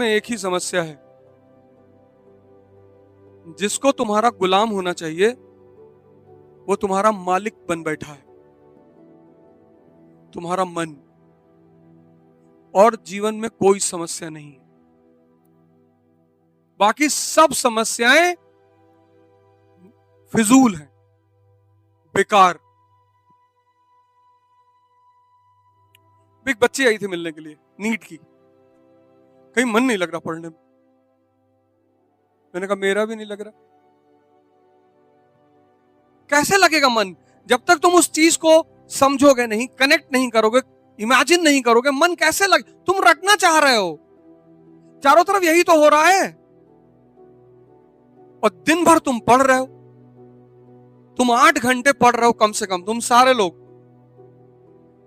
में एक ही समस्या है, जिसको तुम्हारा गुलाम होना चाहिए वो तुम्हारा मालिक बन बैठा है, तुम्हारा मन। और जीवन में कोई समस्या नहीं है, बाकी सब समस्याएं फिजूल हैं, बेकार। एक बच्ची आई थी मिलने के लिए, नीट की, कहीं मन नहीं लग रहा पढ़ने में। मैंने कहा मेरा भी नहीं लग रहा। कैसे लगेगा मन जब तक तुम उस चीज को समझोगे नहीं, कनेक्ट नहीं करोगे, इमेजिन नहीं करोगे, मन कैसे लग। तुम रटना चाह रहे हो, चारों तरफ यही तो हो रहा है, और दिन भर तुम पढ़ रहे हो। तुम 8 घंटे पढ़ रहे हो कम से कम, तुम सारे लोग।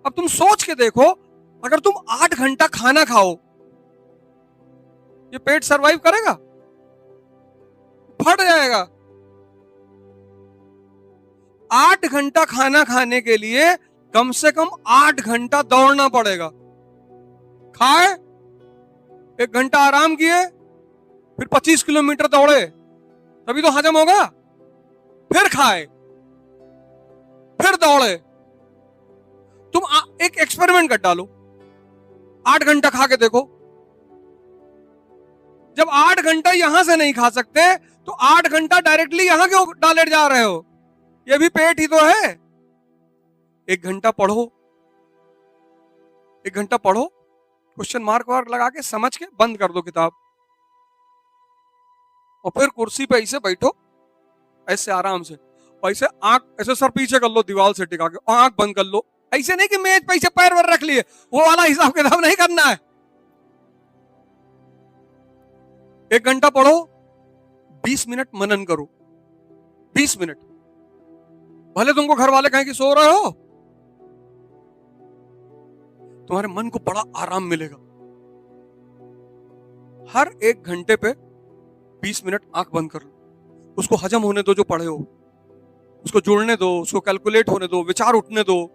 अब तुम सोच के देखो, अगर तुम 8 घंटा खाना खाओ, ये पेट सरवाइव करेगा? फट जाएगा। 8 घंटा खाना खाने के लिए कम से कम 8 घंटा दौड़ना पड़ेगा। खाए, 1 घंटा आराम किए, फिर 25 किलोमीटर दौड़े, तभी तो हजम होगा। फिर खाए, फिर दौड़े। तुम एक एक्सपेरिमेंट कर डालो, 8 घंटा खा के देखो। जब 8 घंटा यहां से नहीं खा सकते, तो 8 घंटा डायरेक्टली यहां क्यों डाले जा रहे हो? ये भी पेट ही तो है। 1 घंटा पढ़ो, 1 घंटा पढ़ो, क्वेश्चन मार्क वार्क लगा के समझ के बंद कर दो किताब, और फिर कुर्सी पे ऐसे बैठो, ऐसे आराम से, और ऐसे आंख, ऐसे सर पीछे कर लो दीवार से टिका के, आंख बंद कर लो। ऐसे नहीं कि मेज पे ऐसे पैर वर रख लिए, वो वाला हिसाब किताब नहीं करना है। 1 घंटा पढ़ो, 20 मिनट मनन करो। 20 मिनट, भले तुमको घर वाले कहें कि सो रहे हो, तुम्हारे मन को बड़ा आराम मिलेगा। हर 1 घंटे पे 20 मिनट आंख बंद कर लो, उसको हजम होने दो जो पढ़े हो, उसको जुड़ने दो, उसको कैलकुलेट होने दो, विचार उठने दो।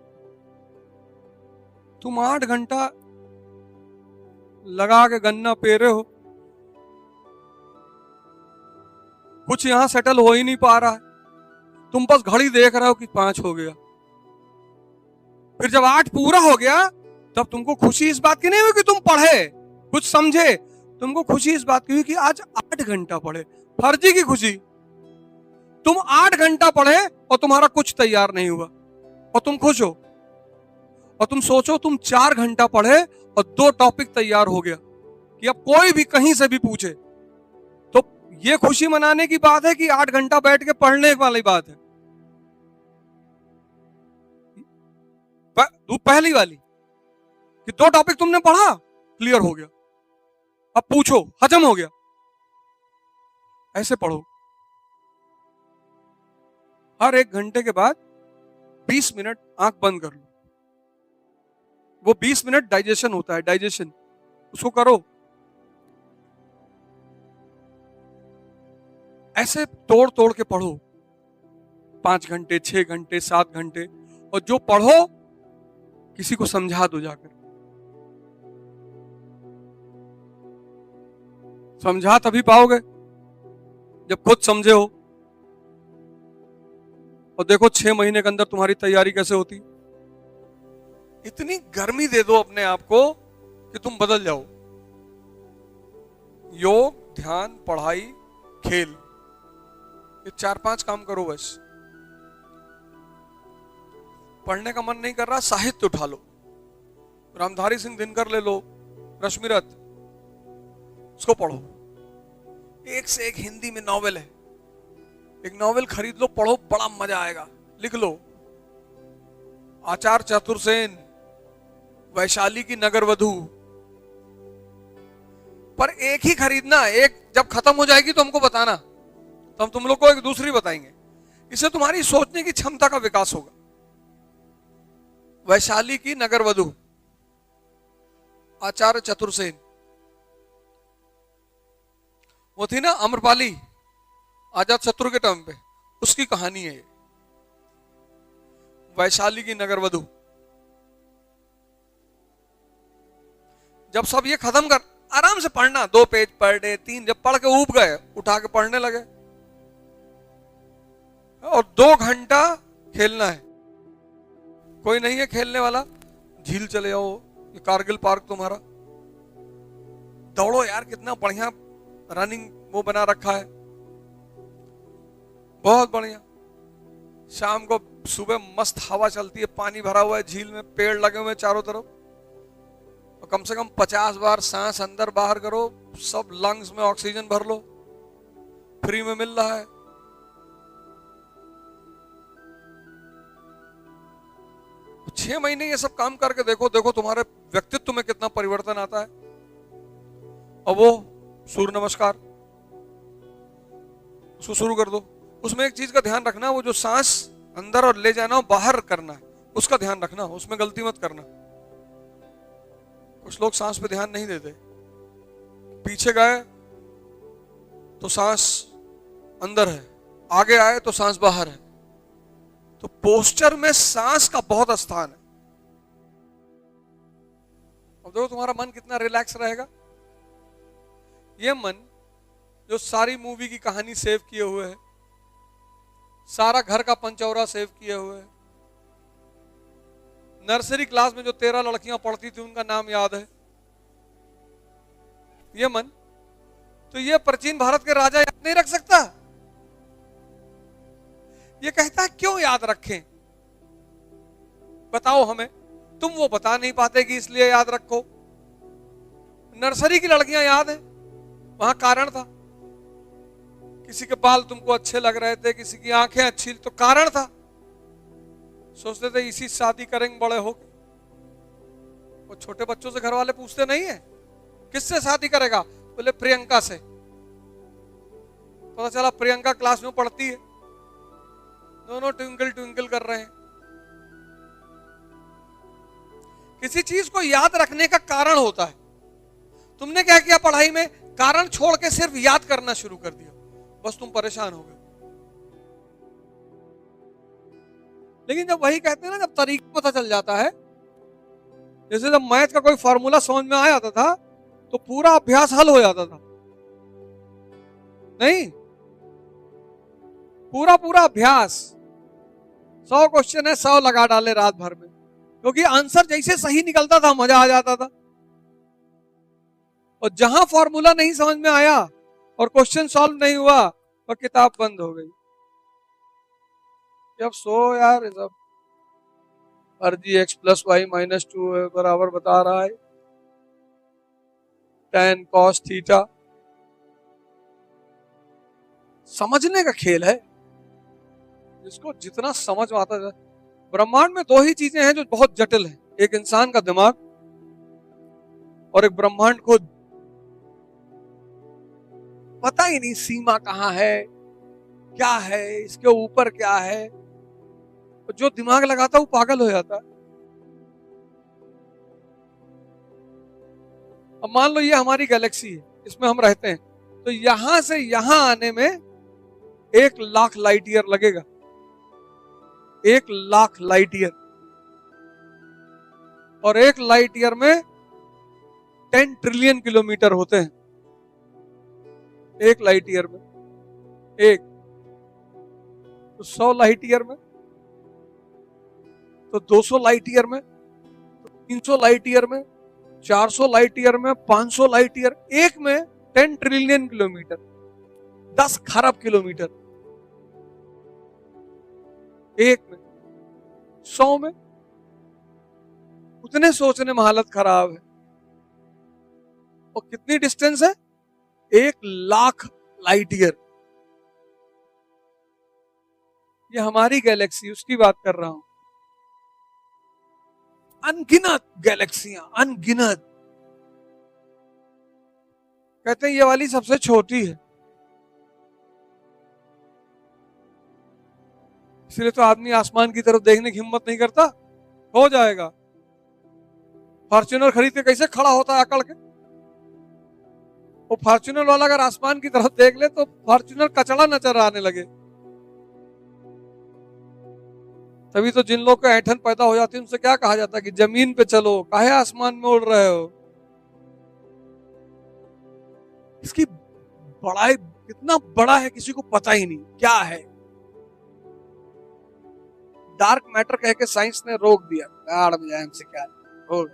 तुम 8 घंटा लगा के गन्ना पे रहे हो, कुछ यहां सेटल हो ही नहीं पा रहा है। तुम बस घड़ी देख रहे हो कि 5 हो गया, फिर जब 8 पूरा हो गया, तब तुमको खुशी इस बात की नहीं हुई कि तुम पढ़े, कुछ समझे। तुमको खुशी इस बात की हुई कि आज 8 घंटा पढ़े। फर्जी की खुशी। तुम 8 घंटा पढ़े और तुम्हारा कुछ तैयार नहीं हुआ, और तुम खुश हो। और तुम सोचो, तुम 4 घंटा पढ़े और 2 टॉपिक तैयार हो गया, कि अब कोई भी कहीं से भी पूछे, तो ये खुशी मनाने की बात है कि 8 घंटा बैठ के पढ़ने वाली बात है? पहली वाली कि 2 टॉपिक तुमने पढ़ा, क्लियर हो गया, अब पूछो, हजम हो गया। ऐसे पढ़ो। हर 1 घंटे के बाद 20 मिनट आंख बंद कर लो। वो 20 मिनट डाइजेशन होता है, डाइजेशन, उसको करो। ऐसे तोड़ तोड़ के पढ़ो, 5 घंटे, 6 घंटे, 7 घंटे, और जो पढ़ो किसी को समझा दो जाकर। समझा तभी पाओगे जब खुद समझे हो। और देखो 6 महीने के अंदर तुम्हारी तैयारी कैसे होती। इतनी गर्मी दे दो अपने आप को कि तुम बदल जाओ। योग, ध्यान, पढ़ाई, खेल, ये 4-5 काम करो बस। पढ़ने का मन नहीं कर रहा, साहित्य उठा लो, रामधारी सिंह दिनकर ले लो, रश्मिरथ, उसको पढ़ो। एक से एक हिंदी में नॉवेल है, एक नॉवेल खरीद लो, पढ़ो, बड़ा मजा आएगा। लिख लो, आचार्य चतुर्सेन, वैशाली की नगरवधू। पर एक ही खरीदना, एक जब खत्म हो जाएगी तो हमको बताना, तो हम तुम लोग को एक दूसरी बताएंगे। इससे तुम्हारी सोचने की क्षमता का विकास होगा। वैशाली की नगरवधू, आचार्य चतुर्सेन। वो थी ना अम्रपाली, आजाद शत्रु के टाइम पे, उसकी कहानी है ये, वैशाली की नगरवधू। जब सब ये खत्म कर, आराम से पढ़ना, 2 पेज पर डे, 3, जब पढ़ के ऊब गए उठा के पढ़ने लगे। और 2 घंटा खेलना है। कोई नहीं है खेलने वाला, झील चले जाओ, ये कारगिल पार्क तुम्हारा, दौड़ो यार, कितना बढ़िया रनिंग वो बना रखा है, बहुत बढ़िया। शाम को सुबह मस्त हवा चलती है, पानी भरा हुआ है झील में, पेड़ लगे हुए चारों तरफ, और कम से कम 50 बार सांस अंदर बाहर करो, सब लंग्स में ऑक्सीजन भर लो, फ्री में मिल रहा है। तो 6 महीने ये सब काम करके देखो, देखो तुम्हारे व्यक्तित्व में कितना परिवर्तन आता है। और वो सूर्य नमस्कार उसको शुरू कर दो। उसमें एक चीज का ध्यान रखना, वो जो सांस अंदर और ले जाना और बाहर करना है, उसका ध्यान रखना, उसमें गलती मत करना। कुछ लोग सांस पे ध्यान नहीं देते, पीछे गए तो सांस अंदर है, आगे आए तो सांस बाहर है। तो पोस्चर में सांस का बहुत स्थान है। अब देखो तुम्हारा मन कितना रिलैक्स रहेगा। ये मन जो सारी मूवी की कहानी सेव किए हुए है, सारा घर का पंचौरा सेव किए हुए है, नर्सरी क्लास में जो 13 लड़कियां पढ़ती थी उनका नाम याद है, ये मन, तो ये प्राचीन भारत के राजा याद नहीं रख सकता। ये कहता है क्यों याद रखें, बताओ हमें, तुम वो बता नहीं पाते कि इसलिए याद रखो। नर्सरी की लड़कियां याद है, वहां कारण था, किसी के बाल तुमको अच्छे लग रहे थे, किसी की आंखें अच्छी, तो कारण था, सोचते थे इसी शादी करेंगे बड़े होके। वो छोटे बच्चों से घर वाले पूछते नहीं है किससे शादी करेगा, बोले प्रियंका से। पता चला प्रियंका क्लास में पढ़ती है, दोनों ट्विंकल ट्विंकल कर रहे हैं। किसी चीज को याद रखने का कारण होता है। तुमने क्या किया पढ़ाई में, कारण छोड़ के सिर्फ याद करना शुरू कर दिया, बस तुम परेशान हो गए। लेकिन जब वही कहते हैं ना, जब तरीका पता चल जाता है, जैसे जब मैथ का कोई फार्मूला समझ में आ जाता था तो पूरा अभ्यास हल हो जाता था, नहीं, पूरा पूरा अभ्यास, 100 क्वेश्चन है 100 लगा डाले रात भर में, क्योंकि आंसर जैसे सही निकलता था मजा आ जाता था। और जहां फॉर्मूला नहीं समझ में आया और क्वेश्चन सॉल्व नहीं हुआ और किताब बंद हो गई। जब सो यार सब अर्जी x + y - 2 बराबर बता रहा है tan cos थीटा। समझने का खेल है, जिसको जितना समझ में आता है। ब्रह्मांड में 2 ही चीजें हैं जो बहुत जटिल है, एक इंसान का दिमाग और एक ब्रह्मांड खुद। पता ही नहीं सीमा कहां है, क्या है, इसके ऊपर क्या है। जो दिमाग लगाता है वो पागल हो जाता है। अब मान लो ये हमारी गैलेक्सी है, इसमें हम रहते हैं, तो यहां से यहां आने में 1 लाख लाइट ईयर लगेगा, 1 लाख लाइट ईयर। और 1 लाइट ईयर में 10 ट्रिलियन किलोमीटर होते हैं, 1 लाइट ईयर में, एक तो 100 लाइट ईयर में, तो 200 लाइट ईयर में, तो 300 लाइट ईयर में, 400 लाइट ईयर में, 500 लाइट ईयर, एक में 10 ट्रिलियन किलोमीटर, 10 खरब किलोमीटर, एक में, 100 में। उतने सोचने में हालत खराब है। और कितनी डिस्टेंस है, 1 लाख लाइट ईयर। ये हमारी गैलेक्सी, उसकी बात कर रहा हूं। अनगिनत गैलेक्सियां, अनगिनत। कहते हैं ये वाली सबसे छोटी है, इसलिए तो आदमी आसमान की तरफ देखने की हिम्मत नहीं करता, हो जाएगा। फॉर्च्यूनर खरीद के कैसे खड़ा होता है अकड़ के। वो फॉर्च्यूनर वाला अगर आसमान की तरफ देख ले तो फॉर्च्यूनर कचड़ा नजर आने लगे। तभी तो जिन लोग को ऐंठन पैदा हो जाती है उनसे क्या कहा जाता है कि जमीन पे चलो, काहे आसमान में उड़ रहे हो। इसकी बड़ाई कितना बड़ा है किसी को पता ही नहीं क्या है। डार्क मैटर कह के साइंस ने रोक दिया, गाड़ में जाए हमसे क्या रोक